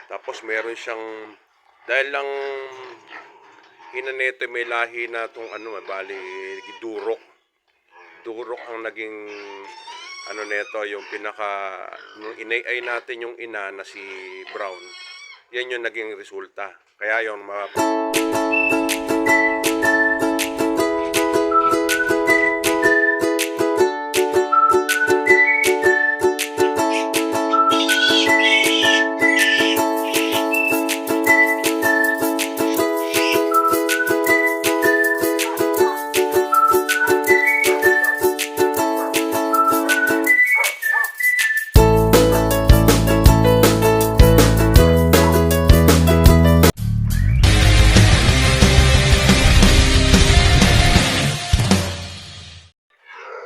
Tapos meron siyang, dahil lang ina nito may lahi na itong bali durok. Durok ang naging nito, yung pinaka, nung inay natin yung ina na si Brown, yan yung naging resulta. Kaya yung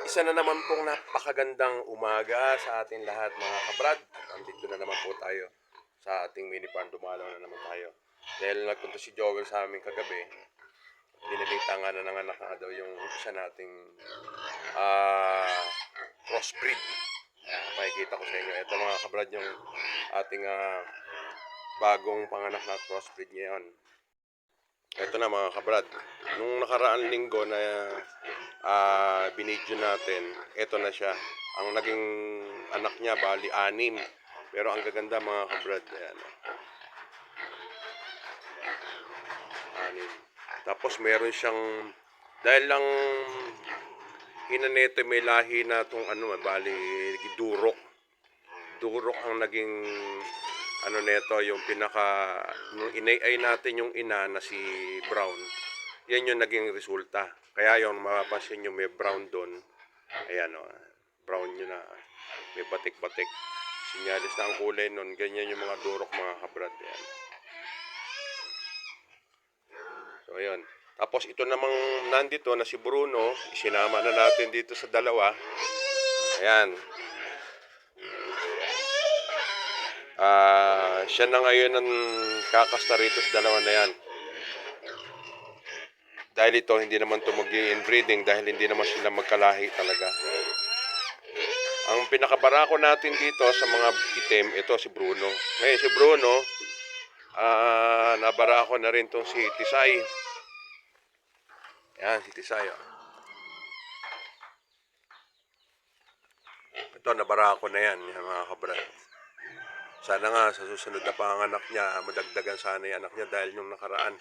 isa na naman pong napakagandang umaga sa ating lahat, mga kabrad. Andito na naman po tayo sa ating mini farm. Dumalaw na naman tayo. Dahil nagpunta si Joel sa amin kagabi, binilita nga na ng anak nga daw yung isa nating crossbreed. Makikita ko sa inyo. Ito, mga kabrad, yung ating bagong panganak na crossbreed ngayon. Ito na, mga kabrad. Nung nakaraan linggo na binidyo natin, ito na siya. Ang naging anak niya, bali 6. Pero ang gaganda, mga kabrad. Ayan. 6. Tapos meron siyang, dahil lang ina nito may lahi na itong bali durok. Durok ang naging nito, yung pinaka, nung inay natin yung ina na si Brown, yan yung naging resulta. Kaya yung mapapansin nyo may brown doon, ayan o, brown nyo na, may batik-batik. Sinyalis na ang kulay nun, ganyan yung mga durok, mga kabrad. Ayan. So ayun. Tapos ito namang nandito na si Bruno, isinama na natin dito sa dalawa. Ayan. Siya na ngayon ang kakasta rito sa dalawa na yan. Dahil ito, hindi naman ito mag-inbreeding dahil hindi naman sila magkalahi talaga. Ang pinakabarako natin dito sa mga itim, ito si Bruno. Ngayon si Bruno, nabarako na rin itong si Tisay. Yan, si Tisay. Oh. Ito, nabarako na yan, mga kabrad. Sana nga sa susunod na panganak niya, madagdagan sana yung anak niya dahil yung nakaraan,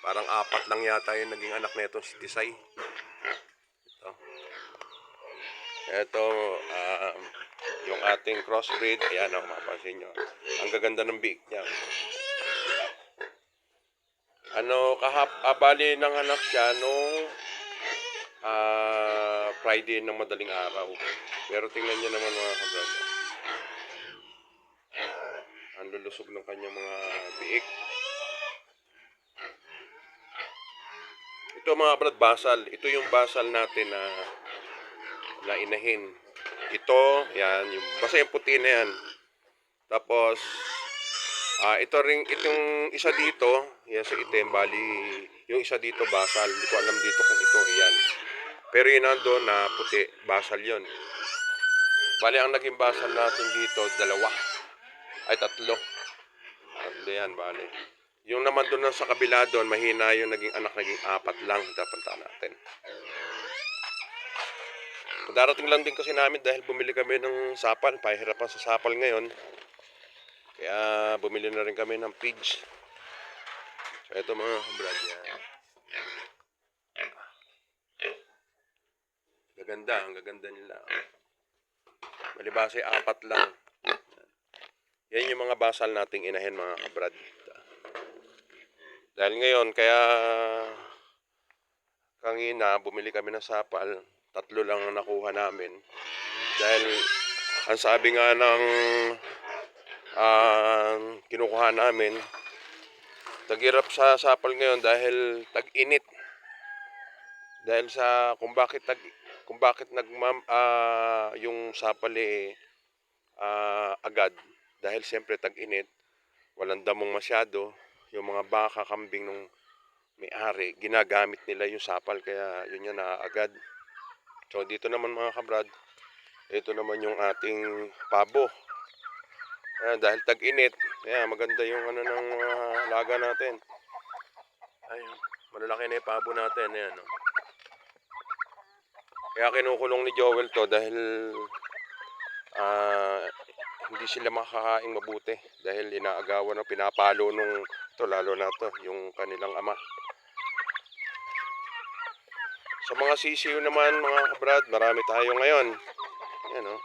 parang 4 lang yata yung naging anak na itong si Tisay. Ito, yung ating crossbreed, ayan o, mapapansin nyo. Ang gaganda ng biik niya. Bali ng anak siya nung Friday ng madaling araw. Pero tingnan nyo naman, mga kabrad. Ang lulusog ng kanyang mga biik. Ito, mga kabrad, basal. Ito yung basal natin na inahin. Ito, yan, basta yung puti na yan. Tapos, itong isa dito, yan sa itim, bali, yung isa dito basal. Hindi ko alam dito kung ito, yan. Pero yun nandun na puti, basal yun. Bali, ang naging basal natin dito, 2. Ay, 3. 3 yan, bali. Yung naman doon sa kabila doon, mahina yung naging anak, naging 4 lang. Dapunta natin. Darating lang din kasi namin dahil bumili kami ng sapal. Pahirapan sa sapal ngayon. Kaya bumili na rin kami ng pigs. So ito, mga brad, yan. Gaganda, ang gaganda nila. Malibase 4 lang. Yan yung mga basal nating inahin, mga kabrad. Dahil ngayon, kaya kanina bumili kami ng sapal. 3 lang ang nakuha namin. Dahil ang sabi nga ng kinukuha namin, tagirap sa sapal ngayon dahil tag-init. Dahil sa kung bakit yung sapal agad, dahil siyempre tag-init, walang damong masyado. Yung mga baka, kambing nung may-ari, ginagamit nila yung sapal, kaya yun yan agad. So dito naman, mga kabrad, ito naman yung ating pabo. Ayan, dahil tag-init, kaya maganda yung ano ng alaga natin. Ayun, malalaki na yung pabo natin. Ayan, oh. Kaya kinukulong ni Joel to dahil ah, hindi sila makakain mabuti. Dahil inaagawan o pinapalo nung to, lalo na to, yung kanilang ama. Sa mga sisiw naman mga kabrad, marami tayo ngayon. Ayan, oh.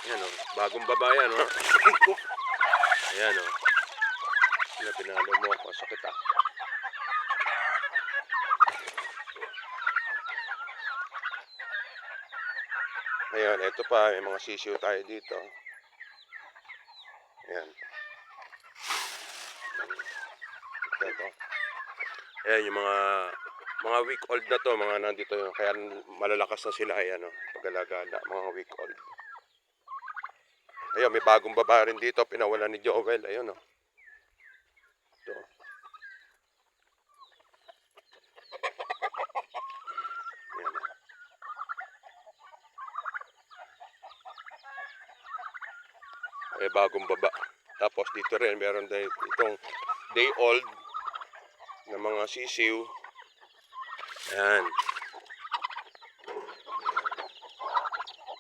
Ayan, oh. Bagong babayan, oh. Ayan, oh. Sila pinalo mo, masakit ah. Ayan, ito pa, may mga sisiw tayo dito. Ayan. Ito. Ayan, yung mga week old na to, mga nandito yun. Kaya malalakas na sila, ayan, oh. Pag-alagala, mga week old. Ayun, may bagong baba rin dito, pinawalan ni Joel. Ayun, oh. Ito. Ayan, oh. May bagong baba. Tapos dito rin, meron din itong day old na mga sisiw. Ayan.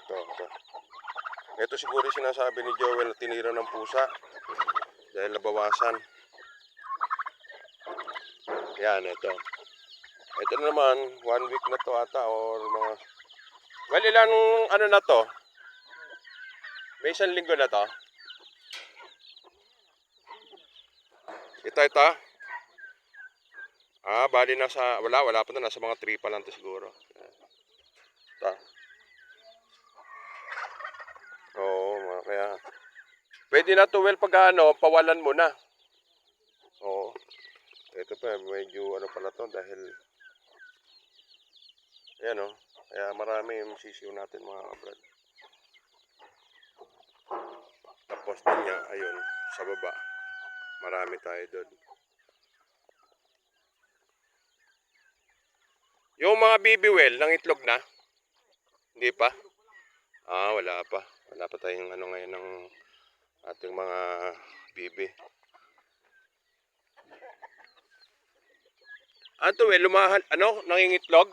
Ito. Ito siguro sinasabi ni Joel na tinira ng pusa dahil nabawasan. Yan, ito. Ito na naman, 1 week na to ata or mga... Well, ilang ano na to? May 1 linggo na to? Ito. Bali nasa... Wala pa to. Nasa mga 3 pa lang to siguro. Ito. Oo, kaya... Pwede na to, well, pag ano, pawalan mo na. Oo. Ito pa, medyo ano pala to dahil... Ayan, oh. Kaya marami yung sisiw natin mga kabrad. Tapos din niya, ayun, sa baba. Marami tayo doon. Yung mga bibiwel ng itlog na? Hindi pa? Wala pa. Wala pa tayong ano ngayon ng ating mga bibi. Ano to, lumahan, ano, nangingitlog?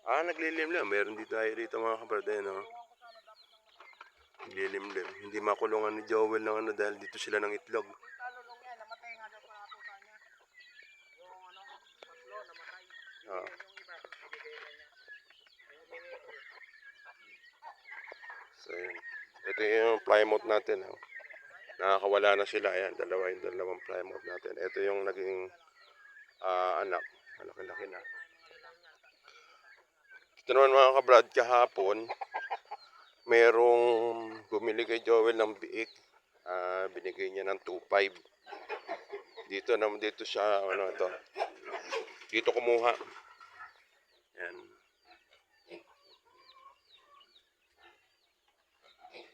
Naglilimlim. Meron dito tayo dito mga kabrad, no? Naglilimlim. Hindi makulungan ni Joel ng ano dahil dito sila ng itlog. So, yun. Ito yung plymouth natin. Oh. Nakakawala na sila. Ayan, yung dalawang plymouth natin. Ito yung naging anak. Malaki-laki na. Ito naman mga kabrad, kahapon, merong bumili kay Joel ng biik. Binigay niya ng 2.5. Dito siya, ano ito. Dito kumuha. Ayan.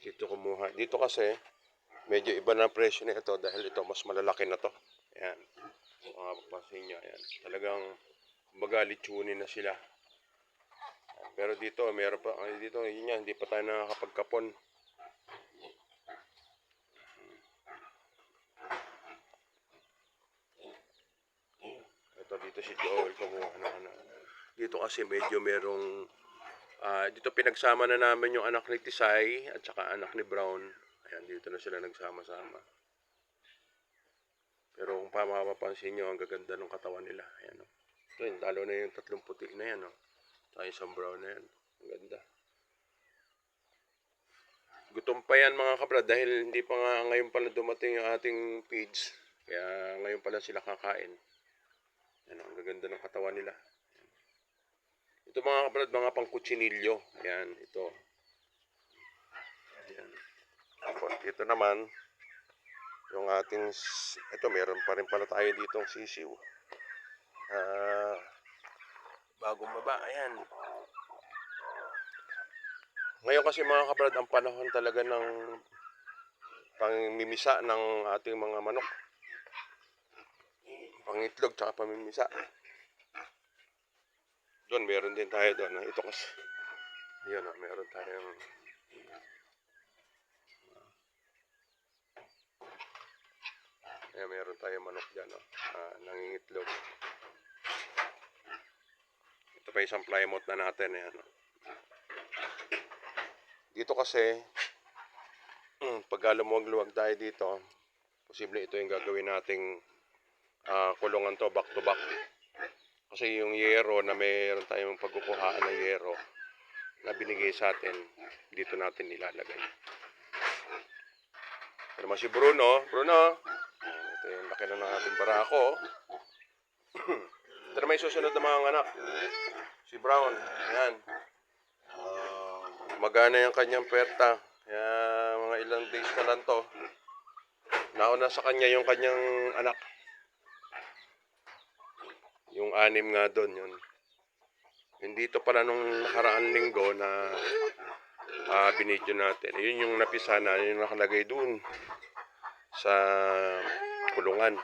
Dito kumuha. Dito kasi, medyo iba na presyo nito dahil ito mas malalaki na to. Ayan. Mga papasin nyo. Ayan. Talagang magalitsuni na sila. Ayan. Pero dito, meron pa. Dito, yun yan. Hindi pa tayo nakakapagkapon. Ito dito si Joel kumuha ng ano. Dito kasi medyo merong dito pinagsama na namin yung anak ni Tisay at saka anak ni Brown. Ayan, dito na sila nagsama-sama. Pero kung mapapansin nyo, ang gaganda ng katawan nila. Ayan, oh. Ito yun, lalo na yung 3 puti na yan. Oh. Saka isang brown na yan. Ang ganda. Gutom pa yan mga kabrad dahil hindi pa nga ngayon pala dumating yung ating feeds. Kaya ngayon pala sila kakain. Ayan, ang gaganda ng katawan nila. Ito mga kabrad, mga pangkutsinilyo. Ayan, ito. Ayan. Tapos ito naman, yung ating, ito meron pa rin pala tayo ditong sisiw. Bagong baba, ayan. Ngayon kasi mga kabrad, ang panahon talaga ng pangmimisa ng ating mga manok. Pangitlog tsaka pamimisa. Doon, meron din tayo doon. Ito kasi, yun, meron tayong tayong manok dyan, no? Nangingitlog. Ito pa isang plymouth na natin, ayan, no? Dito kasi, pag lumuwag-luwag tayo dito, posible ito yung gagawin nating kulungan to, back to back. Kasi yung yero na mayroon tayong pagkukuhaan ng yero na binigay sa atin, dito natin nilalagay. Pero naman si Bruno, ito yung laki na ng ating barako. Ito naman yung susunod na mga anak. Si Brown, ayan. Magana yung kanyang puwerta. Kaya mga ilang days na lang to. Nauna sa kanya yung kanyang anak. Yung 6 nga doon, yun. Hindi to pala nung nakaraan linggo na binidyo natin. Yun yung napisa na, yung nakalagay doon sa kulungan.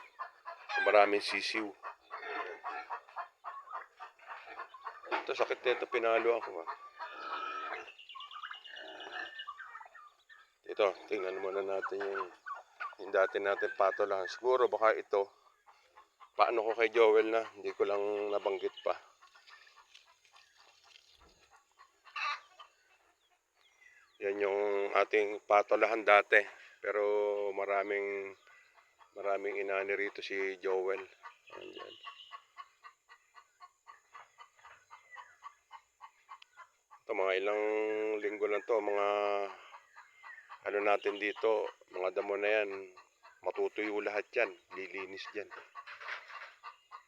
So, maraming sisiw. Ito, sakit nito, pinalo ako. Ito, tingnan muna natin yung dati natin patolahan. Siguro baka ito, paano ko kay Joel na, hindi ko lang nabanggit pa. Yan yung ating patolahan dati. Pero maraming inani rito si Joel. Ayan. Ito, mga ilang linggo lang to, mga ano natin dito, mga damo na yan, matutuyo lahat yan, lilinis dyan.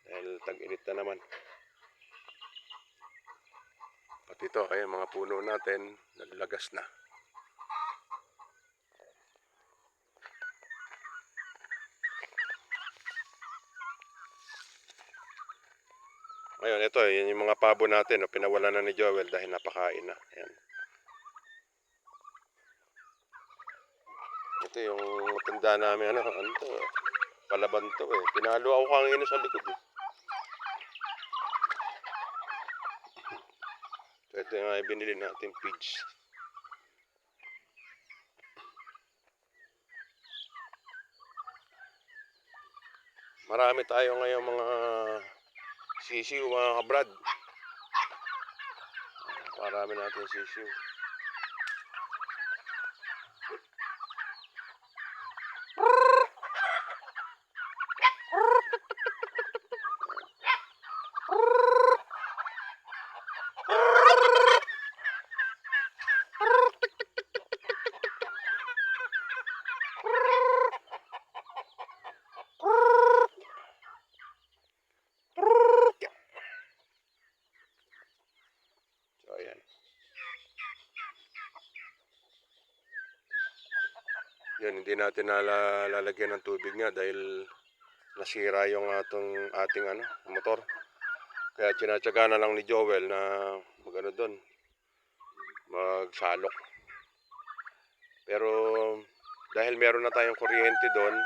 Dahil tag-init na naman. Pati ito, kaya mga puno natin, naglagas na. Ngayon, ito, yan yung mga pabo natin, no, pinawala na ni Joel dahil napakain na. Ayan. Ito yung matanda namin, ano to, palaban to eh. Pinalo ako kanina sa likod eh. So, ito yung binili natin pigs. Marami tayo ngayon mga sisiw, mga kabrad. Marami natin sisiw. So, ayan. Yan, hindi natin lalagyan ng tubig nga dahil nasira yung ating motor. Kaya tinatsaga na lang ni Joel na magano doon, magsalok. Pero dahil meron na tayong kuryente doon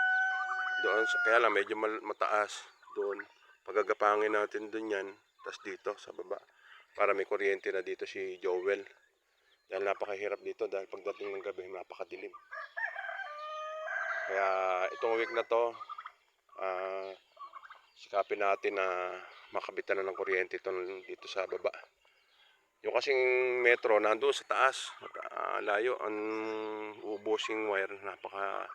kaya lang medyo mataas doon. Pagagapangin natin doon yan, tas dito sa baba para may kuryente na dito si Joel. Dahil napakahirap dito dahil pagdating ng gabi napakadilim. Kaya itong week na to, sikapin natin na makabitan na ng kuryente dito sa baba. Yung kasing metro nandoon sa taas, layo ang ubosing wire, napaka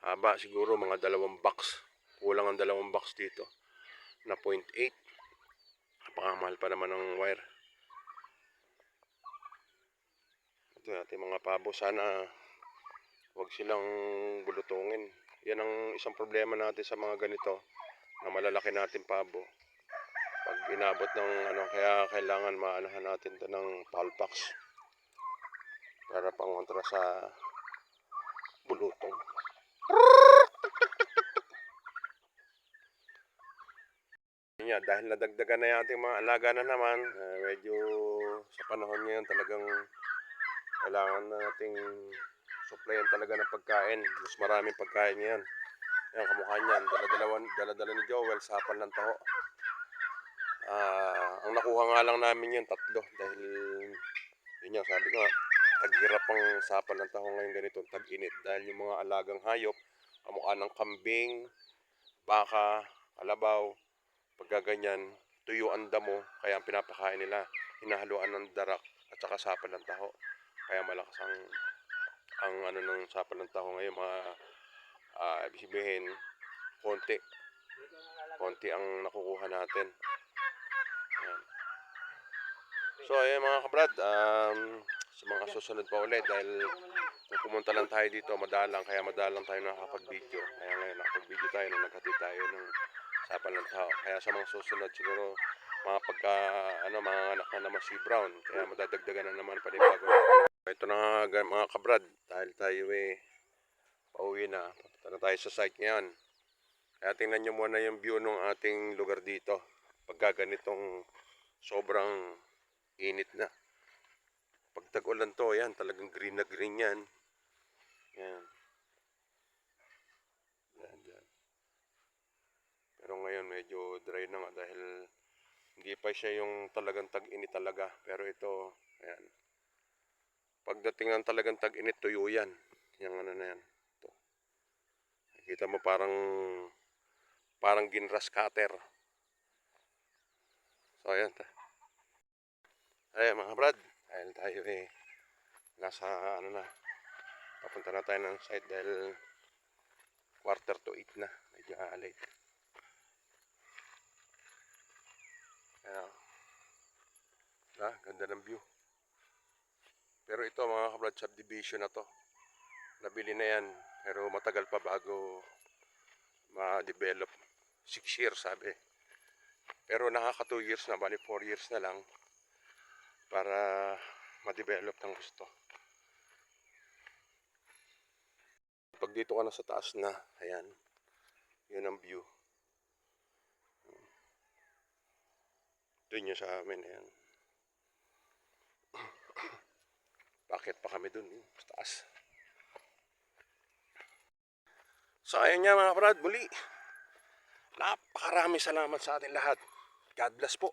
haba, siguro mga 2 box. Kulang ang 2 box dito na 0.8. Napakamahal pa naman ng wire. Ito natin mga pabo, sana wag silang bulutungin. Yan ang isang problema natin sa mga ganito na malalaki natin pabo. Pag inabot ng kaya kailangan maanahan natin to ng Palpax para pangontra sa bulutong. Yan, dahil nadagdagan na yung ating mga alaga na naman, medyo sa panahon ngayon talagang kailangan na nating supplyan talaga ng pagkain. Mas maraming pagkain ngayon. Yan, kamukha niyan, dala-dala ni Joel, sapal ng taho. Ang nakuha nga lang namin yun, 3 dahil yun yan, sabi ko nga, taghirap ang sapal ng taho ngayon ganito, tag-init dahil yung mga alagang hayop, kamukha ng kambing, baka, kalabaw, pagkaganyan, tuyo ang damo, kaya ang pinapakain nila, hinahaluan ng darak at saka sapal ng taho. Kaya malakas ang ano ng sapal ng taho ngayon, mga ibig sabihin, konti, konti ang nakukuha natin. Ayan. So ayun mga kabrad, sa mga susunod pa ulit dahil kung pumunta lang tayo dito, madalang, kaya madalang tayo nakakapag-video. Kaya ngayon nakapag-video tayo nung naghatid tayo ng sapal ng tao. Kaya sa mga susunod siguro, mga pagka, mga anak na naman si Brown, kaya madadagdagan na naman panibago natin. Ito na nga mga kabrad, dahil tayo pauwi na, papunta na tayo sa site ngayon. Kaya tingnan nyo muna yung view ng ating lugar dito. Pagka ganitong sobrang init na. Pag tag-ulan to, yan, talagang green na green yan. Yan. Yan, yan. Pero ngayon medyo dry na nga dahil hindi pa siya yung talagang tag-init talaga. Pero ito, ayan. Pagdating ng talagang tag-init, tuyo yan. Yung ano na yan. Ito. Nakikita mo parang ginras cutter. So ayan. Ayan mga brad. Dahil tayo nasa papunta na tayo ng site dahil 7:45 na. Medyo late. Ayan. Ganda ng view. Pero ito mga kabrad, subdivision na to. Nabili na yan. Pero matagal pa bago ma-develop. 6 years sabi. Pero nakaka 2 years na, bali 4 years na lang para ma-develop ng gusto. Pag dito ka na sa taas na, ayan, yun ang view. Doon yun sa amin, ayan. Bakit pa kami doon, sa taas. So ayun nga mga brad, muli. Napakarami salamat sa ating lahat. God bless po.